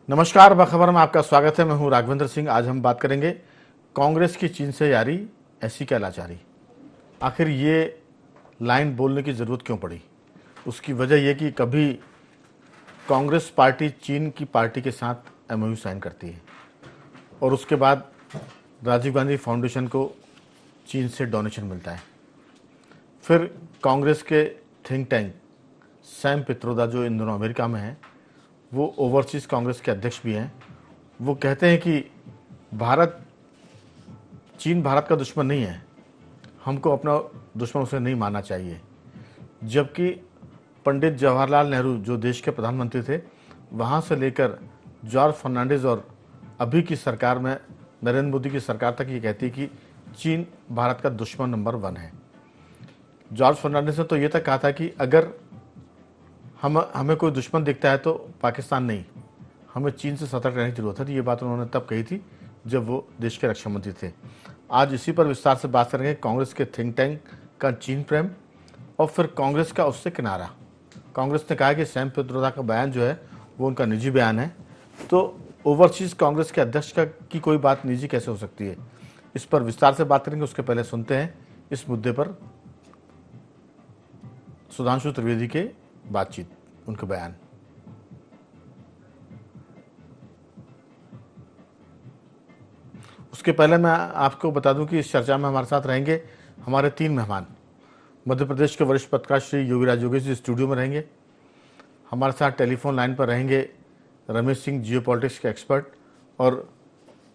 नमस्कार, बखबर में आपका स्वागत है। मैं हूं राघवेंद्र सिंह। आज हम बात करेंगे कांग्रेस की चीन से यारी, ऐसी क्या लाचारी। आखिर ये लाइन बोलने की ज़रूरत क्यों पड़ी? उसकी वजह यह कि कभी कांग्रेस पार्टी चीन की पार्टी के साथ एमओयू साइन करती है और उसके बाद राजीव गांधी फाउंडेशन को चीन से डोनेशन मिलता है। फिर कांग्रेस के थिंक टैंक सैम पित्रोदा, जो इन दोनों अमेरिका में हैं, वो ओवरसीज़ कांग्रेस के अध्यक्ष भी हैं। वो कहते हैं कि चीन भारत का दुश्मन नहीं है, हमको अपना दुश्मन उसे नहीं मानना चाहिए। जबकि पंडित जवाहरलाल नेहरू, जो देश के प्रधानमंत्री थे, वहाँ से लेकर जॉर्ज फर्नांडिस और अभी की सरकार में नरेंद्र मोदी की सरकार तक ये कहती है कि चीन भारत का दुश्मन नंबर 1 है। जॉर्ज फर्नांडिस ने तो ये तक कहा था कि अगर हमें कोई दुश्मन दिखता है तो पाकिस्तान नहीं, हमें चीन से सतर्क रहने की जरूरत है। तो ये बात उन्होंने तब कही थी जब वो देश के रक्षा मंत्री थे। आज इसी पर विस्तार से बात करेंगे। कांग्रेस के थिंक टैंक का चीन प्रेम और फिर कांग्रेस का उससे किनारा। कांग्रेस ने कहा कि सैम पित्रोदा का बयान जो है वो उनका निजी बयान है, तो ओवरसीज़ कांग्रेस के अध्यक्ष की कोई बात निजी कैसे हो सकती है? इस पर विस्तार से बात करेंगे। उसके पहले सुनते हैं इस मुद्दे पर सुधांशु त्रिवेदी के बातचीत, उनके बयान। उसके पहले मैं आपको बता दूं कि इस चर्चा में हमारे साथ रहेंगे हमारे 3 मेहमान। मध्य प्रदेश के वरिष्ठ पत्रकार श्री योगीराज योगेश जी स्टूडियो में रहेंगे। हमारे साथ टेलीफोन लाइन पर रहेंगे रमेश सिंह, जियो पॉलिटिक्स के एक्सपर्ट, और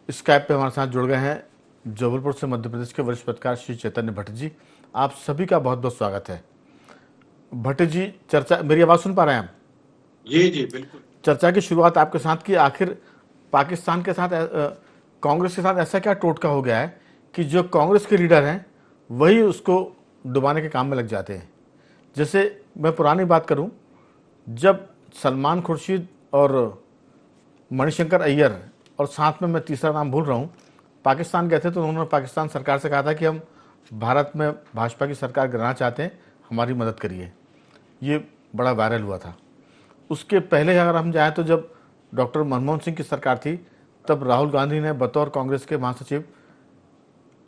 स्काइप पे हमारे साथ जुड़ गए हैं जबलपुर से मध्य प्रदेश के वरिष्ठ पत्रकार श्री चैतन्य भट्ट जी। आप सभी का बहुत बहुत स्वागत है। भट्ट जी, मेरी आवाज़ सुन पा रहे हैं आप? जी जी बिल्कुल। चर्चा की शुरुआत आपके साथ की। आखिर पाकिस्तान के साथ कांग्रेस के साथ ऐसा क्या टोटका हो गया है कि जो कांग्रेस के लीडर हैं वही उसको डुबाने के काम में लग जाते हैं? जैसे मैं पुरानी बात करूं, जब सलमान खुर्शीद और मणिशंकर अय्यर और साथ में मैं तीसरा नाम भूल रहा हूं, पाकिस्तान गए थे, तो उन्होंने पाकिस्तान सरकार से कहा था कि हम भारत में भाजपा की सरकार गिराना चाहते हैं, हमारी मदद करिए। ये बड़ा वायरल हुआ था। उसके पहले अगर हम जाएं तो जब डॉक्टर मनमोहन सिंह की सरकार थी, तब राहुल गांधी ने बतौर कांग्रेस के महासचिव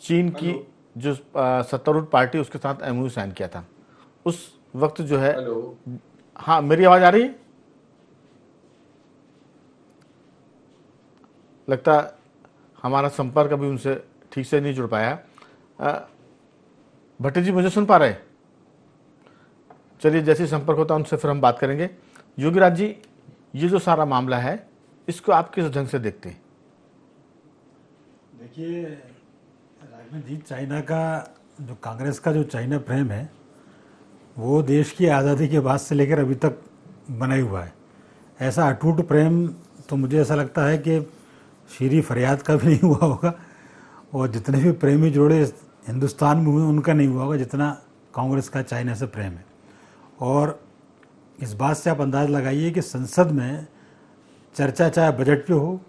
चीन की जो सत्तारूढ़ पार्टी, उसके साथ एमओयू साइन किया था। उस वक्त जो है, हाँ, मेरी आवाज आ रही है? लगता हमारा संपर्क अभी उनसे ठीक से नहीं जुड़ पाया। भट्ट जी, मुझे सुन पा रहे? चलिए, जैसे संपर्क होता है उनसे फिर हम बात करेंगे। योगीराज जी, ये जो सारा मामला है, इसको आप किस ढंग से देखते हैं? देखिए राघवन जी, चाइना का जो कांग्रेस का जो चाइना प्रेम है वो देश की आज़ादी के बाद से लेकर अभी तक बना ही हुआ है। ऐसा अटूट प्रेम तो मुझे ऐसा लगता है कि शीरी फरियाद का भी नहीं हुआ होगा, और जितने भी प्रेमी जोड़े हिंदुस्तान में हुए उनका नहीं हुआ होगा जितना कांग्रेस का चाइना से प्रेम है। और इस बात से आप अंदाज़ लगाइए कि संसद में चर्चा चाहे बजट पे हो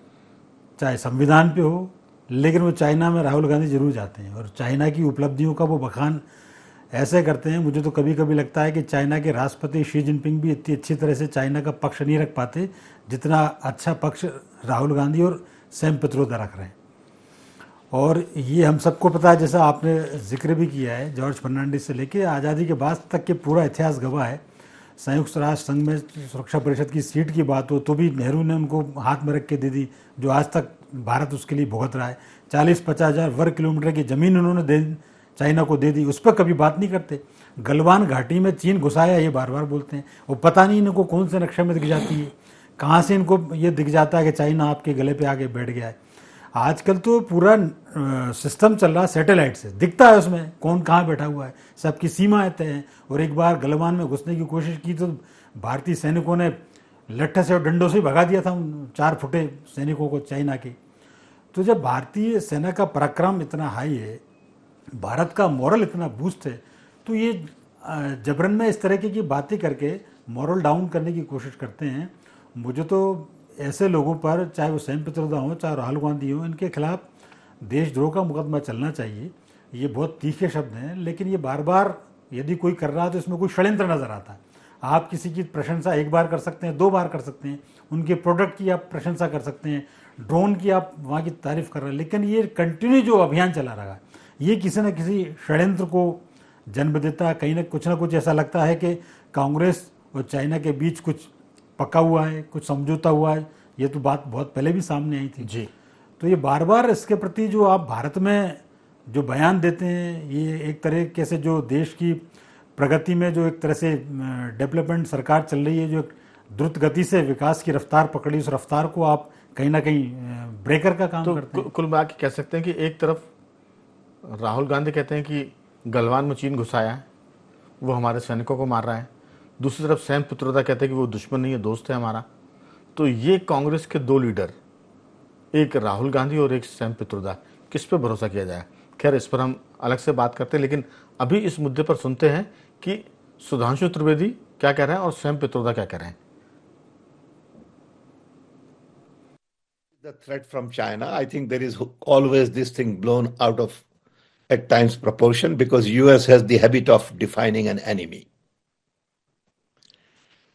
चाहे संविधान पे हो, लेकिन वो चाइना में राहुल गांधी जरूर जाते हैं और चाइना की उपलब्धियों का वो बखान ऐसे करते हैं। मुझे तो कभी कभी लगता है कि चाइना के राष्ट्रपति शी जिनपिंग भी इतनी अच्छी तरह से चाइना का पक्ष नहीं रख पाते जितना अच्छा पक्ष राहुल गांधी और सैम पित्रोदा रख रहे हैं। और ये हम सबको पता है, जैसा आपने जिक्र भी किया है, जॉर्ज फर्नांडिस से लेके आज़ादी के बाद तक के पूरा इतिहास गवाह है। संयुक्त राष्ट्र संघ में सुरक्षा परिषद की सीट की बात हो तो भी नेहरू ने उनको हाथ में रख के दे दी, जो आज तक भारत उसके लिए भुगत रहा है। 40-50 हज़ार वर्ग किलोमीटर की ज़मीन उन्होंने चाइना को दे दी, उस पर कभी बात नहीं करते। गलवान घाटी में चीन घुसाया, ये बार बार बोलते हैं। वो पता नहीं इनको कौन से नक्शे में दिख जाती है, कहाँ से इनको ये दिख जाता है कि चाइना आपके गले पे आके बैठ गया है। आजकल तो पूरा सिस्टम चल रहा सैटेलाइट से, दिखता है उसमें कौन कहाँ बैठा हुआ है, सबकी सीमाएं तय हैं। और एक बार गलवान में घुसने की कोशिश की तो भारतीय सैनिकों ने लट्ठे से और डंडों से भगा दिया था उन 4 फुटे सैनिकों को चाइना के। तो जब भारतीय सेना का पराक्रम इतना हाई है, भारत का मॉरल इतना बूस्ट है, तो ये जबरन में इस तरह की बातें करके मॉरल डाउन करने की कोशिश करते हैं। मुझे तो ऐसे लोगों पर, चाहे वो सैम पित्रोदा हो चाहे राहुल गांधी हो, इनके खिलाफ देशद्रोह का मुकदमा चलना चाहिए। ये बहुत तीखे शब्द हैं, लेकिन ये बार बार यदि कोई कर रहा है तो इसमें कोई षड्यंत्र नजर आता है। आप किसी की प्रशंसा एक बार कर सकते हैं, 2 बार कर सकते हैं, उनके प्रोडक्ट की आप प्रशंसा कर सकते हैं, ड्रोन की आप वहाँ की तारीफ कर रहे हैं, लेकिन ये कंटिन्यू जो अभियान चला रहा है ये किसी न किसी षड्यंत्र को जन्म देता है। कहीं ना कुछ ऐसा लगता है कि कांग्रेस और चाइना के बीच कुछ पका हुआ है, कुछ समझौता हुआ है। ये तो बात बहुत पहले भी सामने आई थी जी। तो ये बार बार इसके प्रति जो आप भारत में जो बयान देते हैं, ये एक तरीके से जो देश की प्रगति में जो एक तरह से डेवलपमेंट सरकार चल रही है, जो एक द्रुत गति से विकास की रफ्तार पकड़ी, उस रफ्तार को आप कहीं ना कहीं ब्रेकर का काम तो करते हैं। कुल मिला के कह सकते हैं कि एक तरफ राहुल गांधी कहते हैं कि गलवान में चीन घुसाया है, वो हमारे सैनिकों को मार रहा है। दूसरी तरफ सैम पित्रोदा कहते हैं कि वो दुश्मन नहीं है, दोस्त है हमारा। तो ये कांग्रेस के 2 लीडर, एक राहुल गांधी और एक सैम पित्रोदा, किस पे भरोसा किया जाए? खैर, इस पर हम अलग से बात करते हैं, लेकिन अभी इस मुद्दे पर सुनते हैं कि सुधांशु त्रिवेदी क्या कह रहे हैं और सैम पित्रोदा क्या कह रहे हैं। The threat from China, I think there is always this thing blown out of at times proportion because US has the habit of defining an enemy.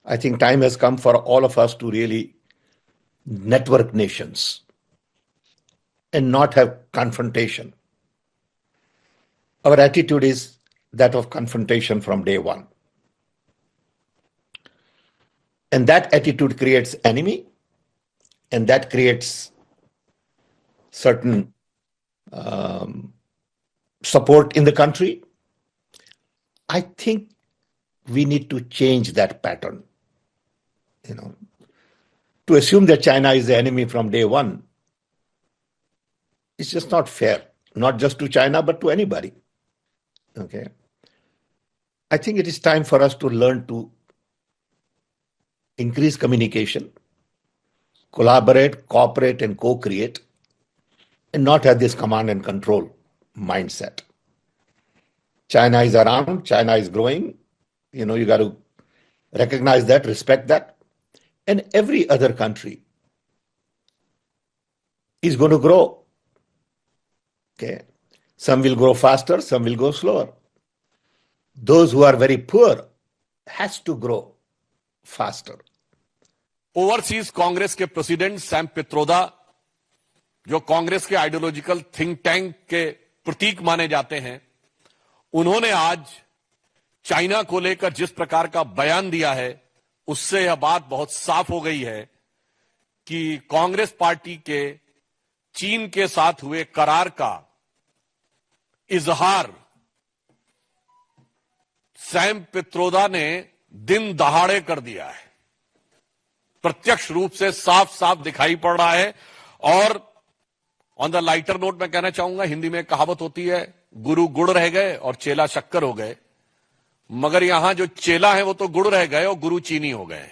I think time has come for all of us to really network nations and not have confrontation. Our attitude is that of confrontation from day one. And that attitude creates enemy, and that creates certain support in the country. I think we need to change that pattern. To assume that China is the enemy from day one, it's just not fair, not just to China, but to anybody. Okay. I think it is time for us to learn to increase communication, collaborate, cooperate, and co-create, and not have this command and control mindset. China is around, China is growing. You got to recognize that, respect that. And every other country is going to grow. Okay. Some will grow faster, some will go slower. Those who are very poor has to grow faster. Overseas Congress के president Sam Pitroda, जो कांग्रेस के ideological think tank के प्रतीक माने जाते हैं, उन्होंने आज China को लेकर जिस प्रकार का बयान दिया है, उससे यह बात बहुत साफ हो गई है कि कांग्रेस पार्टी के चीन के साथ हुए करार का इजहार सैम पित्रोदा ने दिन दहाड़े कर दिया है। प्रत्यक्ष रूप से साफ साफ दिखाई पड़ रहा है। और ऑन द लाइटर नोट मैं कहना चाहूंगा, हिंदी में कहावत होती है, गुरु गुड़ रह गए और चेला शक्कर हो गए, मगर यहां जो चेला है वो तो गुड़ रह गए और गुरु चीनी हो गए।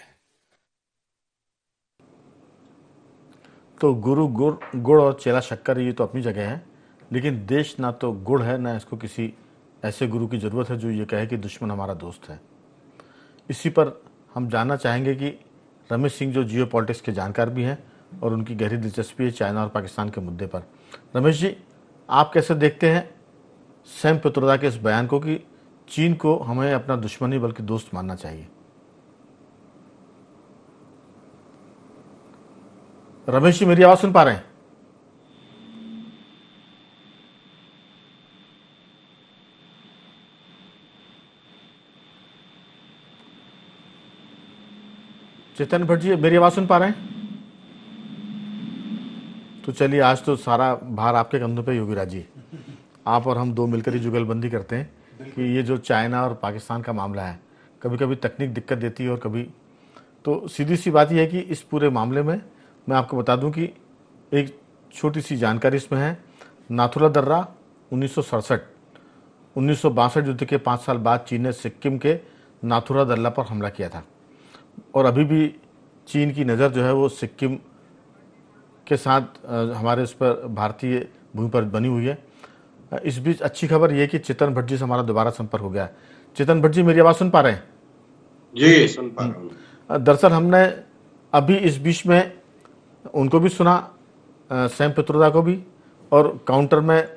तो गुरु गुड़ और चेला शक्कर, ये तो अपनी जगह है, लेकिन देश ना तो गुड़ है, ना इसको किसी ऐसे गुरु की ज़रूरत है जो ये कहे कि दुश्मन हमारा दोस्त है। इसी पर हम जानना चाहेंगे कि रमेश सिंह जो जियो पॉलिटिक्स के जानकार भी हैं और उनकी गहरी दिलचस्पी है चाइना और पाकिस्तान के मुद्दे पर। रमेश जी, आप कैसे देखते हैं सैम पित्रोदा के इस बयान को कि चीन को हमें अपना दुश्मन नहीं बल्कि दोस्त मानना चाहिए? रमेश जी, मेरी आवाज सुन पा रहे हैं? चेतन भट्ट जी, मेरी आवाज सुन पा रहे हैं? तो चलिए, आज तो सारा भार आपके कंधों पे योगीराज जी। आप और हम 2 मिलकर ही जुगलबंदी करते हैं कि ये जो चाइना और पाकिस्तान का मामला है, कभी कभी तकनीक दिक्कत देती है और कभी तो सीधी सी बात यह है कि इस पूरे मामले में मैं आपको बता दूं कि एक छोटी सी जानकारी इसमें है। नाथुला दर्रा 1962 युद्ध के 5 साल बाद चीन ने सिक्किम के नाथुला दर्रा पर हमला किया था और अभी भी चीन की नज़र जो है वो सिक्किम के साथ हमारे उस पर भारतीय भूमि पर बनी हुई है। इस बीच अच्छी खबर यह है कि चेतन भट्ट जी से हमारा दोबारा संपर्क हो गया है। चेतन भट्ट जी, मेरी आवाज़ सुन पा रहे हैं? जी, सुन पा रहा हूँ। दरअसल हमने अभी इस बीच में उनको भी सुना, सैम पित्रोदा को भी, और काउंटर में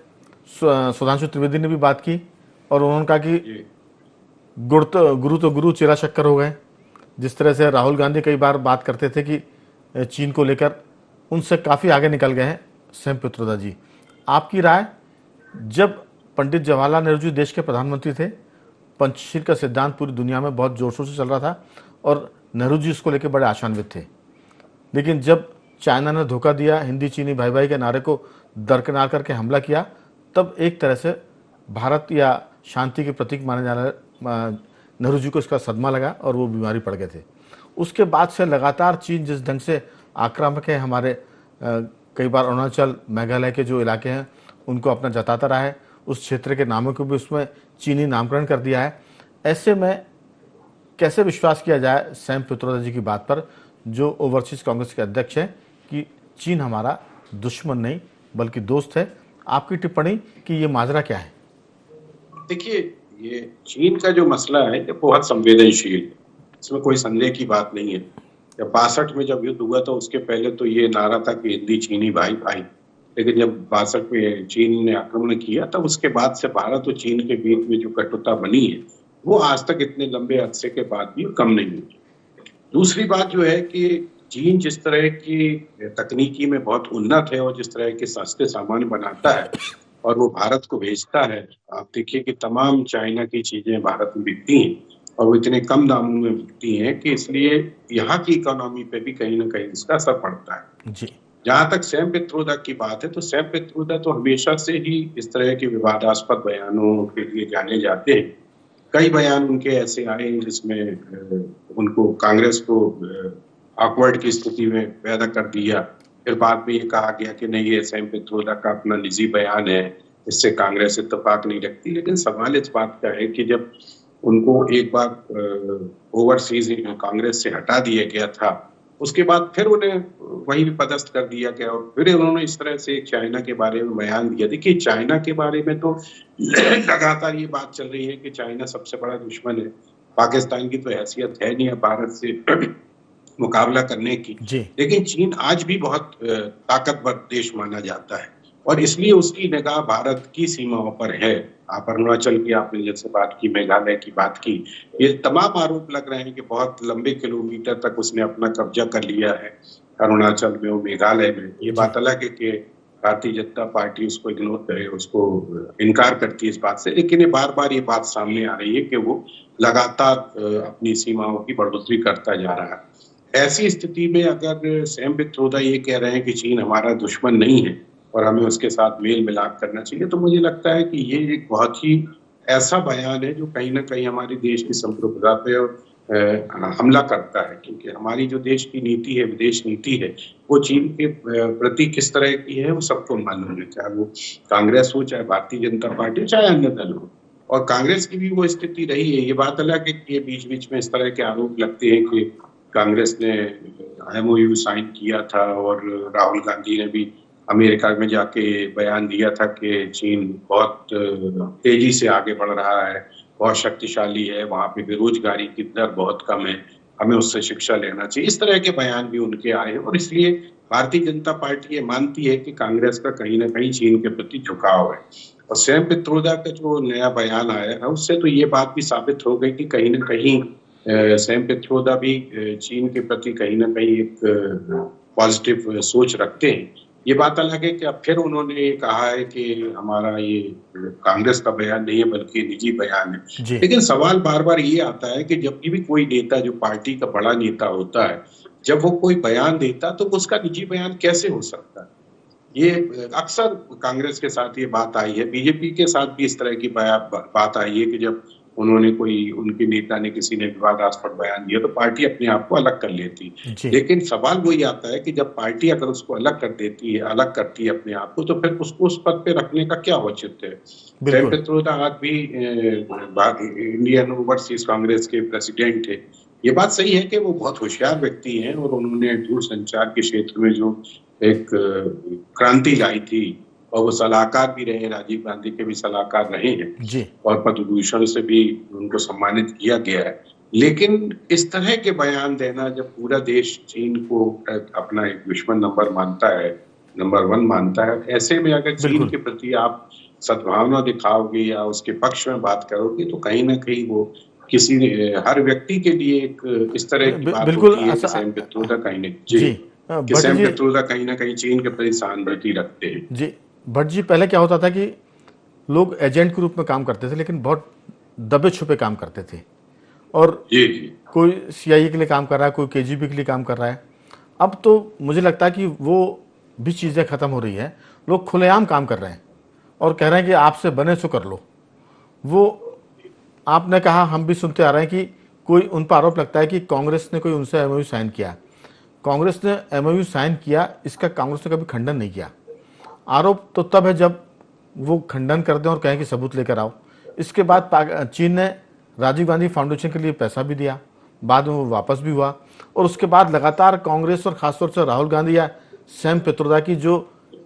सुधांशु त्रिवेदी ने भी बात की और उन्होंने कहा कि गुरु तो गुरु चेला शक्कर हो गए। जिस तरह से राहुल गांधी कई बार बात करते थे कि चीन को लेकर, उनसे काफ़ी आगे निकल गए हैं सैम पित्रोदा जी। आपकी राय, जब पंडित जवाहरलाल नेहरू जी देश के प्रधानमंत्री थे, पंचशील का सिद्धांत पूरी दुनिया में बहुत जोर शोर से चल रहा था और नेहरू जी इसको लेकर बड़े आशान्वित थे, लेकिन जब चाइना ने धोखा दिया, हिंदी चीनी भाई भाई के नारे को दरकिनार करके हमला किया, तब एक तरह से भारत या शांति के प्रतीक माने जाने नेहरू जी को इसका सदमा लगा और वो बीमारी पड़ गए थे। उसके बाद से लगातार चीन जिस ढंग से आक्रामक है, हमारे कई बार अरुणाचल, मेघालय के जो इलाके हैं उनको अपना जताता रहा है, उस क्षेत्र के नामों को भी उसमें चीनी नामकरण कर दिया है। ऐसे में कैसे विश्वास किया जाए सैम पित्रोदा जी की बात पर, जो ओवरसीज कांग्रेस के अध्यक्ष हैं, कि चीन हमारा दुश्मन नहीं बल्कि दोस्त है? आपकी टिप्पणी कि ये माजरा क्या है? देखिए, ये चीन का जो मसला है ये बहुत संवेदनशील है, इसमें कोई संदेह की बात नहीं है। जब 62 में जब युद्ध हुआ तो उसके पहले तो ये नारा था कि हिंदी चीनी भाई भाई, लेकिन जब 62 में चीन ने आक्रमण किया तब उसके बाद से भारत और चीन के बीच में जो कटुता बनी है वो आज तक इतने लंबे अरसे के बाद भी कम नहीं हुई। दूसरी बात जो है कि चीन जिस तरह की तकनीकी में बहुत उन्नत है और जिस तरह के सस्ते सामान बनाता है और वो भारत को भेजता है, आप देखिए कि तमाम चाइना की चीजें भारत में बिकती हैं और वो इतने कम दामों में बिकती हैं कि इसलिए यहाँ की इकोनॉमी पे भी कहीं ना कहीं इसका असर पड़ता है जी। जहां तक सैम पित्रोदा की बात है तो सैम पित्रोदा तो हमेशा से ही इस तरह के विवादास्पद बयानों के लिए जाने जाते हैं। कई बयान उनके ऐसे आए जिसमें उनको कांग्रेस को ऑकवर्ड की स्थिति में पैदा कर दिया। फिर बाद में ये कहा गया कि नहीं, ये सैम पित्रोदा का अपना निजी बयान है, इससे कांग्रेस इत्तेफाक नहीं रखती। लेकिन सवाल इस बात का है कि जब उनको एक बार ओवरसीज कांग्रेस से हटा दिया गया था, उसके बाद फिर उन्हें वहीं भी पदस्थ कर दिया गया और फिर उन्होंने इस तरह से चाइना के बारे में बयान दिया। देखिए, चाइना के बारे में तो लगातार ये बात चल रही है कि चाइना सबसे बड़ा दुश्मन है, पाकिस्तान की तो हैसियत है नहीं है भारत से मुकाबला करने की। लेकिन चीन आज भी बहुत ताकतवर देश माना जाता है और इसलिए उसकी निगाह भारत की सीमाओं पर है। आप अरुणाचल की आपने जैसे बात की, मेघालय की बात की, ये तमाम आरोप लग रहे हैं कि बहुत लंबे किलोमीटर तक उसने अपना कब्जा कर लिया है अरुणाचल में और मेघालय में। ये बात अलग है कि भारतीय जनता पार्टी उसको इग्नोर करे, उसको इनकार करती है इस बात से, लेकिन ये बार बार ये बात सामने आ रही है कि वो लगातार अपनी सीमाओं की बढ़ोतरी करता जा रहा है। ऐसी स्थिति में अगर सैम पित्रोदा ये कह रहे हैं कि चीन हमारा दुश्मन नहीं है और हमें उसके साथ मेल मिलाप करना चाहिए, तो मुझे लगता है कि ये एक बहुत ही ऐसा बयान है जो कहीं ना कहीं हमारे देश की संप्रभुता पे हमला करता है। क्योंकि हमारी जो देश की नीति है, विदेश नीति है, वो चीन के प्रति किस तरह की है वो सबको मालूम है, चाहे वो कांग्रेस हो, चाहे भारतीय जनता पार्टी, चाहे अन्य दल हो। और कांग्रेस की भी वो स्थिति रही है। ये बात अलग है कि बीच बीच में इस तरह के आरोप लगते हैं कि कांग्रेस ने MOU साइन किया था और राहुल गांधी ने भी अमेरिका में जाके बयान दिया था कि चीन बहुत तेजी से आगे बढ़ रहा है, बहुत शक्तिशाली है, वहां पे बेरोजगारी की दर बहुत कम है, हमें उससे शिक्षा लेना चाहिए। इस तरह के बयान भी उनके आए हैं और इसलिए भारतीय जनता पार्टी ये मानती है कि कांग्रेस का कहीं ना कहीं चीन के प्रति झुकाव है। और सैम पित्रोदा का जो नया बयान आया है उससे तो ये बात भी साबित हो गई कि कहीं ना कहीं सैम पित्रोदा भी चीन के प्रति कहीं ना कहीं एक पॉजिटिव सोच रखते हैं। ये बात अलग है कि अब फिर उन्होंने कहा है कि हमारा ये कांग्रेस का बयान नहीं है बल्कि निजी बयान है। लेकिन सवाल बार बार ये आता है कि जब भी कोई नेता जो पार्टी का बड़ा नेता होता है, जब वो कोई बयान देता तो उसका निजी बयान कैसे हो सकता है? ये अक्सर कांग्रेस के साथ ये बात आई है, बीजेपी के साथ भी इस तरह की बात आई है कि जब उन्होंने उनके नेता ने किसी ने विवादास्पद बयान दिया तो पार्टी अपने आप को अलग कर लेती। लेकिन सवाल वही आता है कि जब पार्टी अगर उसको अलग कर देती है, अलग करती है अपने आप को, तो फिर उसको उस पद पे रखने का क्या औचित्य है? सैम पित्रोदा आज भी इंडियन ओवरसीज कांग्रेस के प्रेसिडेंट है। ये बात सही है कि वो बहुत होशियार व्यक्ति हैं और उन्होंने दूरसंचार के क्षेत्र में जो एक क्रांति लाई थी और वो सलाहकार भी रहे, राजीव गांधी के भी सलाहकार रहे हैं और पद्म भूषण से भी उनको सम्मानित किया गया है। लेकिन इस तरह के बयान देना जब पूरा देश चीन को अपना एक दुश्मन नंबर 1 मानता है, ऐसे में अगर चीन के प्रति आप सद्भावना दिखाओगे या उसके पक्ष में बात करोगे तो कहीं ना कहीं वो किसी हर व्यक्ति के लिए एक इस तरह की बात बिल्कुल होती है कि सैम पित्रोदा कहीं न जी जी कि भट्ट सैम जी पित्रोदा कहीं ना कहीं चीन के प्रति सहानुभूति रखते हैं। जी भट्ट जी, पहले क्या होता था कि लोग एजेंट के रूप में काम करते थे, लेकिन बहुत दबे छुपे काम करते थे। और जी जी कोई सीआईए के लिए काम कर रहा है, कोई केजीबी के लिए काम कर रहा है। अब तो मुझे लगता है कि वो भी चीज़ें खत्म हो रही हैं। लोग खुलेआम काम कर रहे हैं और कह रहे हैं कि आपसे बने सो कर लो। वो आपने कहा, हम भी सुनते आ रहे हैं कि कोई उन पर आरोप लगता है कि कांग्रेस ने कोई उनसे एमओयू साइन किया। कांग्रेस ने एमओयू साइन किया, इसका कांग्रेस ने कभी खंडन नहीं किया। आरोप तो तब है जब वो खंडन कर दें और कहें कि सबूत लेकर आओ। इसके बाद चीन ने राजीव गांधी फाउंडेशन के लिए पैसा भी दिया, बाद में वो वापस भी हुआ। और उसके बाद लगातार कांग्रेस और खासतौर से राहुल गांधी या सैम पित्रोदा की जो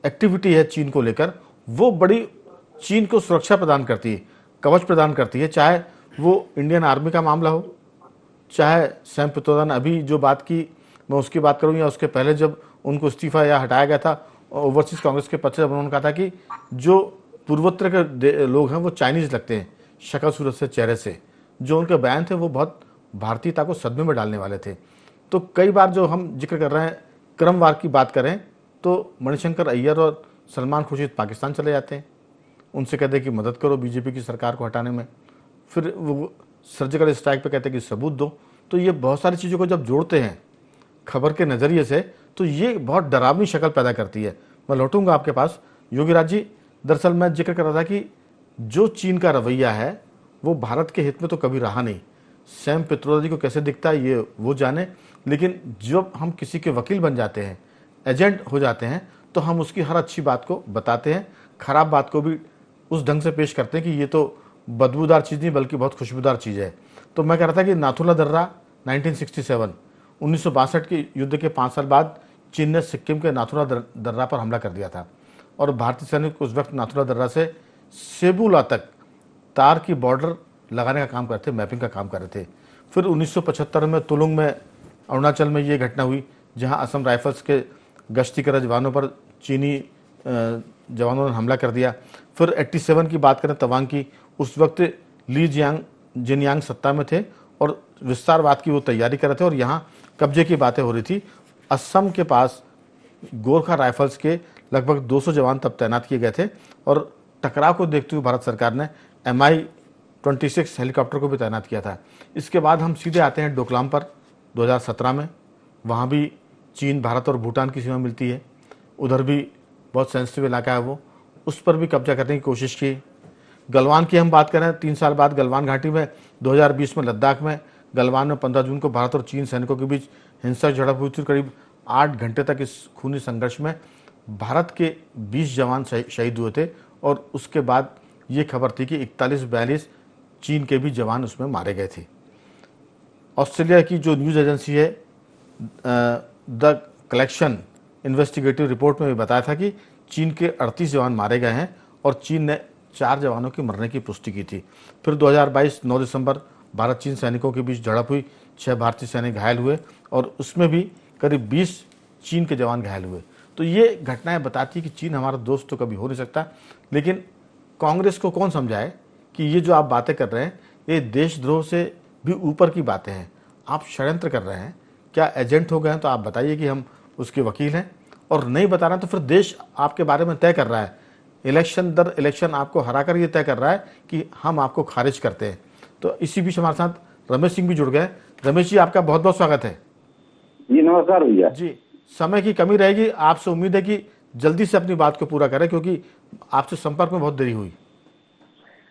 एक्टिविटी है चीन को लेकर, वो बड़ी चीन को सुरक्षा प्रदान करती है, कवच प्रदान करती है। चाहे वो इंडियन आर्मी का मामला हो, चाहे सैम पित्रोदा ने अभी जो बात की मैं उसकी बात करूं, या उसके पहले जब उनको इस्तीफा या हटाया गया था ओवरसीज कांग्रेस के पद से, उन्होंने कहा था कि जो पूर्वोत्तर के लोग हैं वो चाइनीज लगते हैं शक्ल सूरत से, चेहरे से। जो उनके बयान थे वो बहुत भारतीयता को सदमे में डालने वाले थे। तो कई बार जो हम जिक्र कर रहे हैं, क्रमवार की बात करें तो मणिशंकर अय्यर और सलमान खुर्शीद पाकिस्तान चले जाते हैं, उनसे कहते हैं कि मदद करो बीजेपी की सरकार को हटाने में। फिर वो सर्जिकल स्ट्राइक पे कहते हैं कि सबूत दो। तो ये बहुत सारी चीज़ों को जब जोड़ते हैं खबर के नज़रिए से, तो ये बहुत डरावनी शक्ल पैदा करती है। मैं लौटूंगा आपके पास योगी राज जी। दरअसल मैं जिक्र कर रहा था कि जो चीन का रवैया है वो भारत के हित में तो कभी रहा नहीं। सैम पित्रोदा जी को कैसे दिखता है ये वो जाने, लेकिन जब हम किसी के वकील बन जाते हैं, एजेंट हो जाते हैं, तो हम उसकी हर अच्छी बात को बताते हैं, खराब बात को भी उस ढंग से पेश करते हैं कि ये तो बदबूदार चीज़ नहीं बल्कि बहुत खुशबूदार चीज़ है। तो मैं कह रहा था कि नाथुला दर्रा 1967 1962 के युद्ध के 5 साल बाद चीन ने सिक्किम के नाथुला दर्रा पर हमला कर दिया था और भारतीय सैनिक उस वक्त नाथुला दर्रा से सेबुला तक तार की बॉर्डर लगाने का काम करते, मैपिंग का काम कर रहे थे। फिर 1975 में तुलुंग में अरुणाचल में ये घटना हुई जहां असम राइफल्स के गश्ती कर जवानों पर चीनी जवानों ने हमला कर दिया। फिर 87 की बात करें तवांग की, उस वक्त ली जिनयांग सत्ता में थे और विस्तारवाद की वो तैयारी कर रहे थे और यहाँ कब्जे की बातें हो रही थी। असम के पास गोरखा राइफल्स के लगभग 200 जवान तब तैनात किए गए थे और टकराव को देखते हुए भारत सरकार ने MI-26 हेलीकॉप्टर को भी तैनात किया था। इसके बाद हम सीधे आते हैं डोकलाम पर 2017 में। वहाँ भी चीन, भारत और भूटान की सीमा मिलती है, उधर भी बहुत सेंसिटिव इलाका है वो, उस पर भी कब्जा करने की कोशिश की। गलवान की हम बात करें, 3 साल बाद गलवान घाटी में 2020 में लद्दाख में गलवान में 15 जून को भारत और चीन सैनिकों के बीच हिंसक झड़प हुई थी। करीब 8 घंटे तक इस खूनी संघर्ष में भारत के 20 जवान शहीद हुए थे और उसके बाद ये खबर थी कि 41-42 चीन के भी जवान उसमें मारे गए थे। ऑस्ट्रेलिया की जो न्यूज़ एजेंसी है द कलेक्शन इन्वेस्टिगेटिव रिपोर्ट में भी बताया था कि चीन के 38 जवान मारे गए हैं और चीन ने 4 जवानों के मरने की पुष्टि की थी। फिर 2022 9 दिसंबर भारत चीन सैनिकों के बीच झड़प हुई, 6 भारतीय सैनिक घायल हुए और उसमें भी करीब 20 चीन के जवान घायल हुए। तो ये घटनाएं बताती है कि चीन हमारा दोस्त तो कभी हो नहीं सकता। लेकिन कांग्रेस को कौन समझाए कि ये जो आप बातें कर रहे हैं ये देशद्रोह से भी ऊपर की बातें हैं, आप षड्यंत्र कर रहे हैं। क्या एजेंट हो गए हैं तो आप बताइए कि हम उसके वकील हैं, और नहीं बता रहे हैं तो फिर देश आपके बारे में तय कर रहा है, इलेक्शन दर इलेक्शन आपको हराकर ये तय कर रहा है कि हम आपको खारिज करते हैं। तो इसी बीच हमारे साथ रमेश सिंह भी जुड़ गए। रमेश जी, आपका बहुत बहुत स्वागत है। जी नमस्कार भैया जी, समय की कमी रहेगी, आपसे उम्मीद है कि जल्दी से अपनी बात को पूरा करें क्योंकि आपसे संपर्क में बहुत देरी हुई।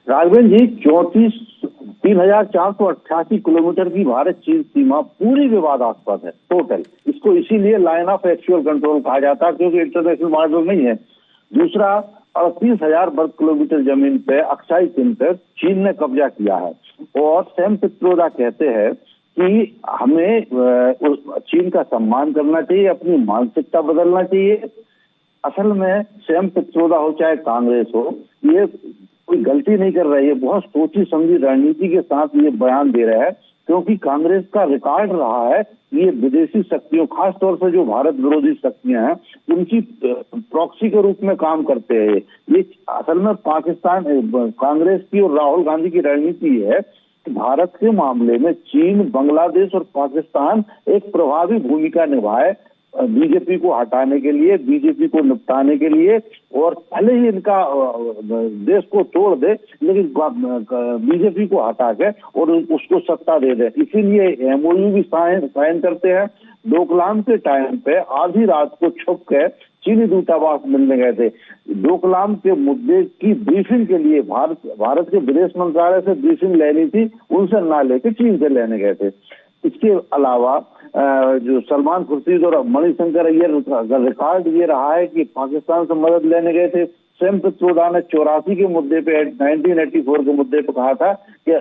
राघवेंद्र जी, 3,488 किलोमीटर की भारत चीन सीमा पूरी विवादास्पद है टोटल। इसको इसीलिए लाइन ऑफ एक्चुअल कंट्रोल कहा जाता है क्योंकि इंटरनेशनल मॉडल नहीं है। दूसरा, 38,000 वर्ग किलोमीटर जमीन पे अक्साई चिन्ह पे चीन ने कब्जा किया है और सैम पित्रोदा कहते हैं कि हमें चीन का सम्मान करना चाहिए, अपनी मानसिकता बदलना चाहिए। असल में सैम पित्रोदा हो चाहे कांग्रेस हो, ये कोई गलती नहीं कर रही है, बहुत सोची समझी रणनीति के साथ ये बयान दे रहा है क्योंकि कांग्रेस का रिकॉर्ड रहा है ये विदेशी शक्तियों, खास तौर से जो भारत विरोधी शक्तियां हैं, उनकी प्रॉक्सी के रूप में काम करते हैं। ये असल में पाकिस्तान कांग्रेस की और राहुल गांधी की रणनीति है भारत के मामले में चीन, बांग्लादेश और पाकिस्तान एक प्रभावी भूमिका निभाए बीजेपी को हटाने के लिए, बीजेपी को निपटाने के लिए, और पहले ही इनका देश को तोड़ दे, लेकिन बीजेपी को हटा के और उसको सत्ता दे दे। इसीलिए एमओयू भी साइन करते हैं। डोकलाम के टाइम पे आधी रात को छुप के चीनी दूतावास मिलने गए थे। डोकलाम के मुद्दे की ब्रीफिंग के लिए भारत के विदेश मंत्रालय से ब्रीफिंग लेनी थी, उनसे ना लेके चीन से लेने गए थे। इसके अलावा जो सलमान खुर्शीद और मणिशंकर अय्यर का रिकॉर्ड ये रहा है कि पाकिस्तान से मदद लेने गए थे। सैम पित्रोदा ने 84 के मुद्दे पे, 1984 के मुद्दे पे कहा था कि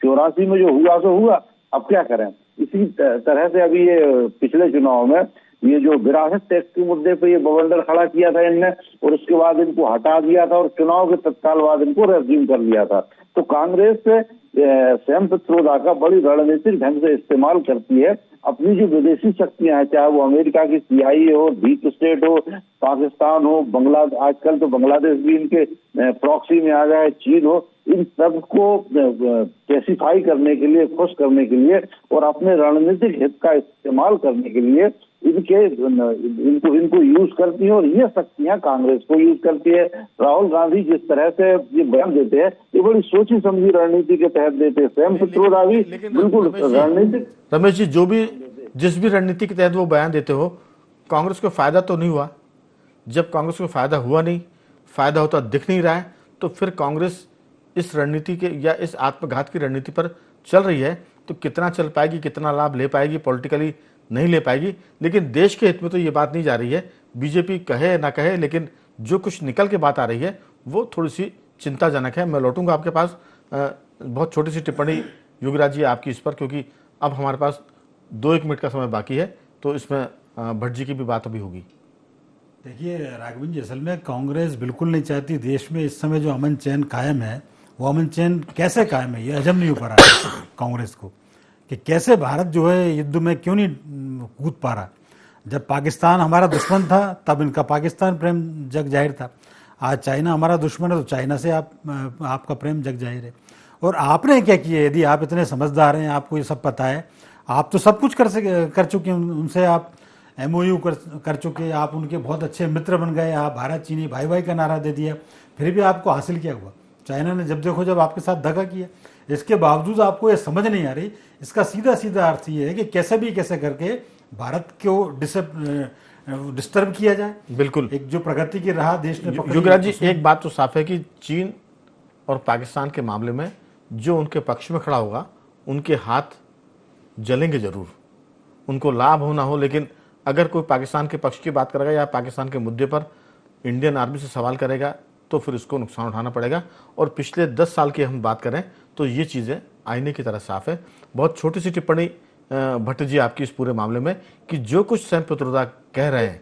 84 में जो हुआ सो हुआ, अब क्या करें। इसी तरह से अभी ये पिछले चुनाव में ये जो विरासत टैक्स के मुद्दे पे ये बवंडर खड़ा किया था इनने, और उसके बाद इनको हटा दिया था और चुनाव के तत्काल बाद इनको रेज्यूम कर लिया था। तो कांग्रेस से सैम पित्रोदा का बड़ी रणनीतिक ढंग से इस्तेमाल करती है। अपनी जो विदेशी शक्तियां हैं, चाहे वो अमेरिका की CIA हो, डीप स्टेट हो, पाकिस्तान हो, बांग्लादेश, आजकल तो बांग्लादेश भी इनके प्रॉक्सी में आ गया है, चीन हो, इन सब को पैसिफाई करने के लिए, खुश करने के लिए और अपने रणनीतिक हित का इस्तेमाल करने के लिए इनको यूज करती है, और ये शक्तियां कांग्रेस को यूज करती है। राहुल गांधी जिस तरह से ये बयान देते हैं, ये बड़ी सोची समझी रणनीति के तहत देते हैं। सैम पित्रोदा भी बिल्कुल रणनीतिक। रमेश जी, जिस भी रणनीति के तहत वो बयान देते हो, कांग्रेस को फायदा तो नहीं हुआ। जब कांग्रेस को फायदा हुआ नहीं, फायदा होता दिख नहीं रहा है, तो फिर कांग्रेस इस रणनीति के या इस आत्मघात की रणनीति पर चल रही है, तो कितना चल पाएगी, कितना लाभ ले पाएगी, पॉलिटिकली नहीं ले पाएगी। लेकिन देश के हित में तो ये बात नहीं जा रही है। बीजेपी कहे ना कहे, लेकिन जो कुछ निकल के बात आ रही है वो थोड़ी सी चिंताजनक है। मैं लौटूंगा आपके पास। बहुत छोटी सी टिप्पणी योगराज जी आपकी इस पर, क्योंकि अब हमारे पास 2-1 मिनट का समय बाकी है, तो इसमें भट्ट जी की भी बात अभी होगी। देखिए राघवन जी, असल में कांग्रेस बिल्कुल नहीं चाहती देश में इस समय जो अमन चैन कायम है, वो अमन चैन कैसे कायम है ये हजम नहीं हो पा रहा है कांग्रेस को, कि कैसे भारत जो है युद्ध में क्यों नहीं कूद पा रहा। जब पाकिस्तान हमारा दुश्मन था तब इनका पाकिस्तान प्रेम जग जाहिर था। आज चाइना हमारा दुश्मन है तो चाइना से आपका प्रेम जग जाहिर है। और आपने क्या किया? यदि आप इतने समझदार हैं, आपको ये सब पता है, आप तो सब कुछ कर चुके हैं। उनसे आप MOU कर चुके, आप उनके बहुत अच्छे मित्र बन गए, आप भारत चीनी भाई भाई का नारा दे दिया, फिर भी आपको हासिल क्या हुआ? चाइना ने जब आपके साथ दगा किया। इसके बावजूद आपको ये समझ नहीं आ रही। इसका सीधा सीधा अर्थ ये है कि कैसे करके भारत को डिस्टर्ब किया जाए। बिल्कुल, एक जो प्रगति की राह देश ने पकड़ी। युगराज जी, एक बात तो साफ है कि चीन और पाकिस्तान के मामले में जो उनके पक्ष में खड़ा होगा, उनके हाथ जलेंगे जरूर, उनको लाभ हो ना हो। लेकिन अगर कोई पाकिस्तान के पक्ष की बात करेगा या पाकिस्तान के मुद्दे पर इंडियन आर्मी से सवाल करेगा, तो फिर इसको नुकसान उठाना पड़ेगा। और पिछले 10 साल की हम बात करें तो ये चीज़ें आईने की तरह साफ है। बहुत छोटी सी टिप्पणी भट्ट जी आपकी इस पूरे मामले में, कि जो कुछ सैम पित्रोदा कह रहे हैं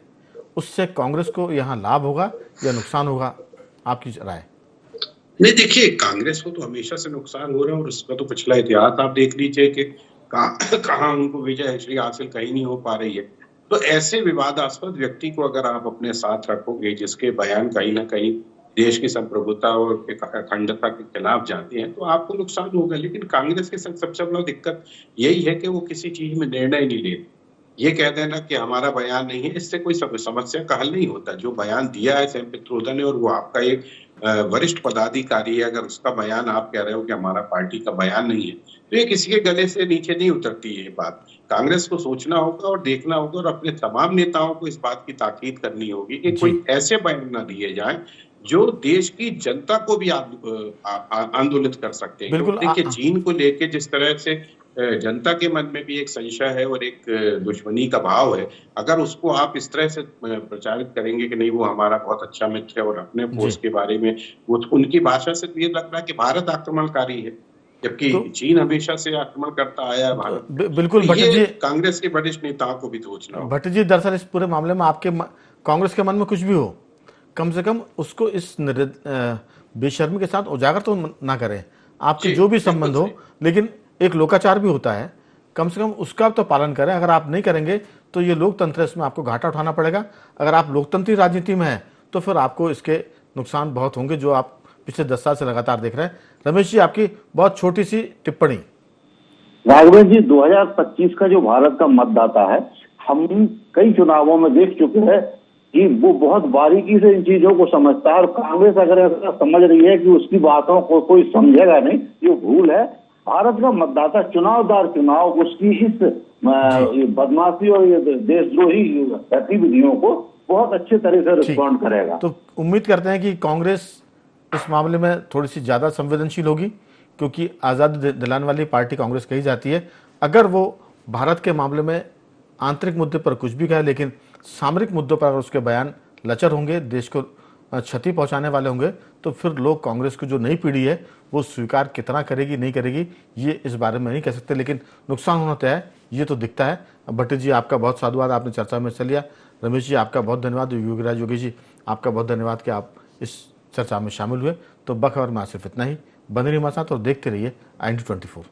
उससे कांग्रेस को यहाँ लाभ होगा या नुकसान होगा, आपकी राय? नहीं, देखिए, कांग्रेस को तो हमेशा से नुकसान हो रहा है, और उसका तो पिछला इतिहास आप देख लीजिए कि कहाँ उनको विजय एक्चुअली हासिल कहीं नहीं हो पा रही है। तो ऐसे विवादास्पद व्यक्ति को अगर आप अपने साथ रखोगे, जिसके बयान कहीं ना कहीं देश की संप्रभुता और अखंडता के खिलाफ जाते हैं, तो आपको नुकसान होगा। लेकिन कांग्रेस के संग सबसे बड़ा दिक्कत यही है कि वो किसी चीज में निर्णय नहीं लेती। ये कह देना कि हमारा बयान नहीं है, इससे कोई समस्या का हल नहीं होता। जो बयान दिया है सैम पित्रोदा ने, और वो आपका एक वरिष्ठ पदाधिकारी है, अगर उसका बयान आप कह रहे हो कि हमारा पार्टी का बयान नहीं है, तो ये किसी के गले से नीचे नहीं उतरती ये बात। कांग्रेस को सोचना होगा और देखना होगा, और अपने तमाम नेताओं को इस बात की ताकीद करनी होगी कि कोई ऐसे बयान ना दिए जाए जो देश की जनता को भी आंदोलित कर सकते हैं। बिल्कुल। देखिए, चीन को लेके जिस तरह से जनता के मन में भी एक संशय है और एक दुश्मनी का भाव है, अगर उसको आप इस तरह से प्रचारित करेंगे कि नहीं वो हमारा बहुत अच्छा मित्र है, और अपने पोस्ट के बारे में वो उनकी भाषा से ये लग रहा है कि भारत आक्रमणकारी है, जबकि चीन हमेशा से आक्रमण करता आया है भारत। बिल्कुल भट्ट जी, कांग्रेस के वरिष्ठ नेताओं को भी सोचना होगा। भट्ट जी, दरअसल इस पूरे मामले में आपके कांग्रेस के मन में कुछ भी हो, कम से कम उसको इस बेशर्मी के साथ उजागर तो ना करें। आपके जो भी संबंध हो, लेकिन एक लोकाचार भी होता है, कम से कम उसका तो पालन करें। अगर आप नहीं करेंगे तो ये लोकतंत्र है, इसमें आपको घाटा उठाना पड़ेगा। अगर आप लोकतंत्री राजनीति में हैं तो फिर आपको इसके नुकसान बहुत होंगे, जो आप पिछले 10 साल से लगातार देख रहे हैं। रमेश जी, आपकी बहुत छोटी सी टिप्पणी। राघवेंद्र जी, 2025 का जो भारत का मतदाता है, हम कई चुनावों में देख चुके हैं कि वो बहुत बारीकी से इन चीजों को समझता है, और कांग्रेस अगर ऐसा समझ रही है कि उसकी बातों को कोई समझेगा नहीं, ये भूल है। भारत का मतदाता चुनाव दर चुनाव उसकी इस बदमाशी और ये देशद्रोही गतिविधियों को बहुत अच्छे तरह से रिस्पॉन्ड करेगा। तो उम्मीद करते हैं कि कांग्रेस इस मामले में थोड़ी सी ज्यादा संवेदनशील होगी, क्योंकि आज़ादी दिलाने वाली पार्टी कांग्रेस कही जाती है। अगर वो भारत के मामले में आंतरिक मुद्दे पर कुछ भी कहे, लेकिन सामरिक मुद्दों पर अगर उसके बयान लचर होंगे, देश को क्षति पहुंचाने वाले होंगे, तो फिर लोग कांग्रेस की जो नई पीढ़ी है वो स्वीकार कितना करेगी नहीं करेगी, ये इस बारे में नहीं कह सकते, लेकिन नुकसान होना तय है, ये तो दिखता है। भट्टी जी, आपका बहुत साधुवाद, आपने चर्चा में हिस्सा लिया। रमेश जी, आपका बहुत धन्यवाद। योगीराज योगी जी, आपका बहुत धन्यवाद कि आप इस चर्चा में शामिल हुए। तो बखबर में सिर्फ इतना ही। बने रहिए हमारे साथ और देखते रहिए IND24।